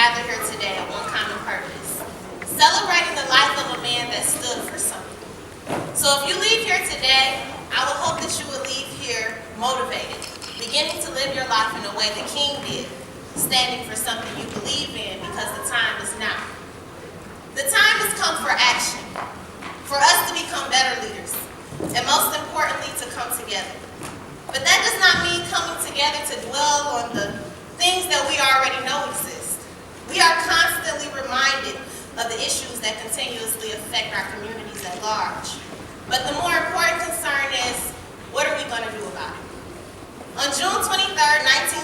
gather here today at one common purpose, celebrating the life of a man that stood for something. So if you leave here today, I would hope that you would leave here motivated, beginning to live your life in the way the King did, standing for something you believe in because the time is now. The time has come for action, for us to become better leaders, and most importantly, to come together. But that does not mean coming together to dwell on the things that we already know exist. We are constantly reminded of the issues that continuously affect our communities at large. But the more important concern is, what are we going to do about it? On June 23rd,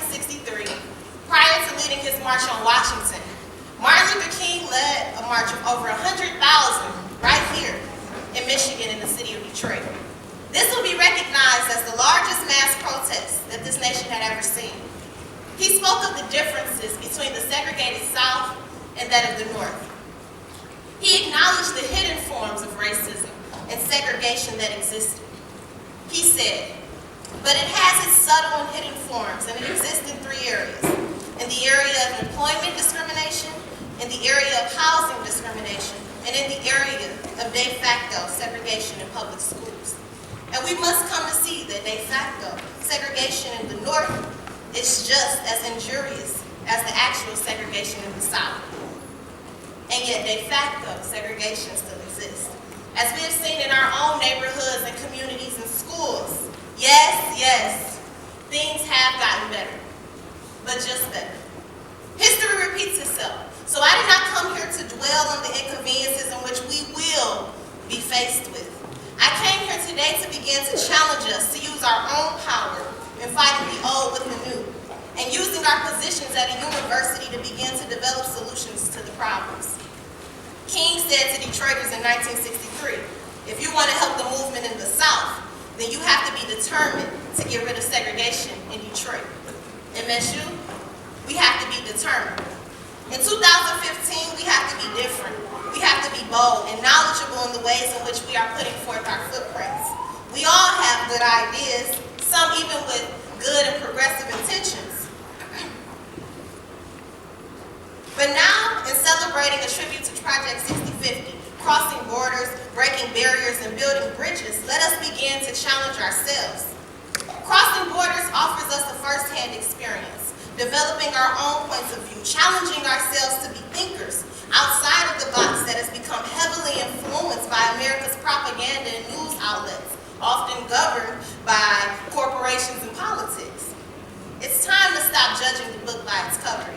1963, prior to leading his march on Washington, Martin Luther King led a march of over 100,000 right here in Michigan in the city of Detroit. This will be recognized as the largest mass protest that this nation had ever seen. He spoke of the differences between the segregated South and that of the North. He acknowledged the hidden forms of racism and segregation that existed. He said, but it has its subtle and hidden forms, and it exists in three areas. In the area of employment discrimination, in the area of housing discrimination, and in the area of de facto segregation in public schools. And we must come to see that de facto segregation in the North is just as injurious as the actual segregation in the South. And yet de facto segregation still exists. As we have seen in our own neighborhoods and communities and schools, yes, things have gotten better, but just better. History repeats itself. So I did not come here to dwell on the inconveniences in which we will be faced with. I came here today to begin to challenge us to use our own power in fighting the old with the new, and using our positions at a university to begin to develop solutions to the problems. King said to Detroiters in 1963, if you want to help the movement in the South, then you have to be determined to get rid of segregation in Detroit. MSU, we have to be determined. In 2015, we have to be different. We have to be bold and knowledgeable in the ways in which we are putting forth our footprints. We all have good ideas, some even with good and progressive intentions. But now, in celebrating a tribute to Project 6050, crossing borders, breaking barriers, and building bridges, let us begin to challenge ourselves. Crossing borders offers us a first-hand experience, developing our own points of view, challenging ourselves to be thinkers outside of the box that has become heavily influenced by America's propaganda and news outlets, often governed by corporations and politics. It's time to stop judging the book by its cover.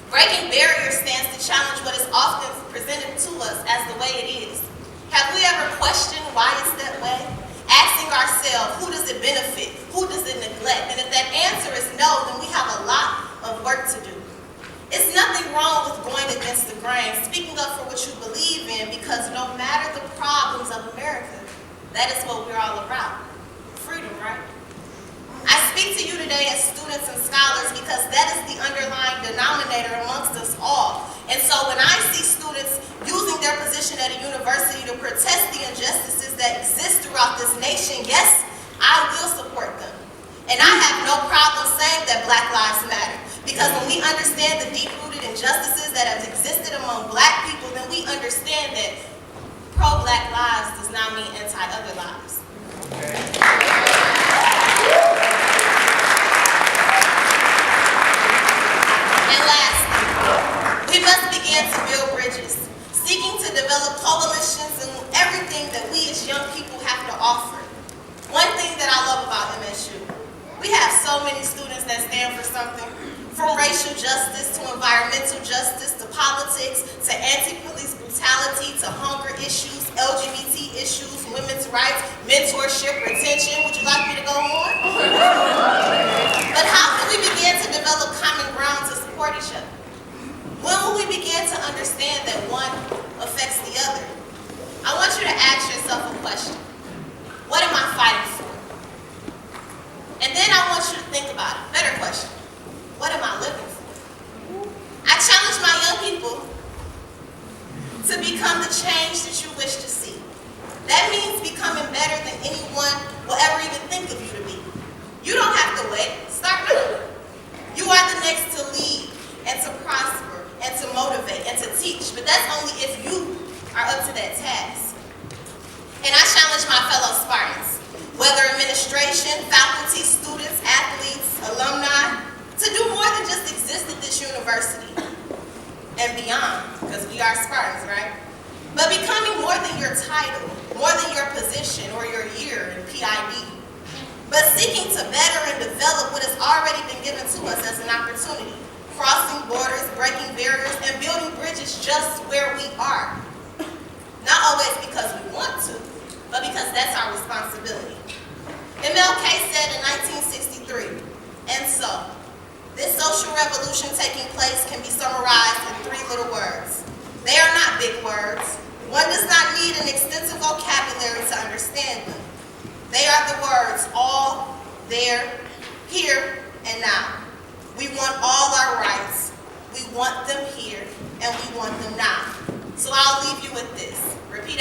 Breaking barriers stands to challenge what is often presented to us as the way it is. Have we ever questioned why it's that way? Asking ourselves, who does it benefit? Who does it neglect? And if that answer is no, then we have a lot of work to do. It's nothing wrong with going against the grain, speaking up for what you believe in, because no matter the problems of America, that is what we're all about. Freedom, right? I speak to you today as students and scholars because that is the underlying denominator amongst us all. And so when I see students using their position at a university to protest the injustices that exist throughout this nation, yes, I will support them. And I have no problem saying that Black Lives Matter. Because when we understand the deep-rooted injustices that have existed among Black people, then we understand that pro-Black lives does not mean anti-other lives. And lastly, we must begin to build bridges, seeking to develop coalitions and everything that we as young people have to offer. One thing that I love about MSU, we have so many students that stand for something. From racial justice to environmental justice to politics to anti-police brutality to hunger issues, LGBT issues, women's rights, mentorship, retention. Would you like me to go on? But how can we begin to develop common ground to support each other? When will we begin to understand that one affects the other? I want you to ask yourself a question. What am I fighting for? And then I want you to think about it. Better question. What am I living for? I challenge my young people to become the change that you wish to see. That means becoming better than anyone will ever even think of you to be. You don't have to wait. Start now. You are the next to lead and to prosper teach, but that's only if you are up to that task. And I challenge my fellow Spartans, whether administration, faculty, students, athletes, alumni, to do more than just exist at this university and beyond, because we are Spartans, right? But becoming more than your title, more than your position or your year in PID, but seeking to better and develop what has already been given to us as an opportunity, crossing borders, breaking barriers, and building bridges just where we are. Not always because we want to, but because that's our responsibility. MLK said in 1963, and so, this social revolution taking place can be summarized in 3 little words. They are not big words. One does not need an extensive vocabulary to understand them. They are the words all, there, here, and now. We want all our rights. We want them here, and we want them now. So I'll leave you with this. Repeat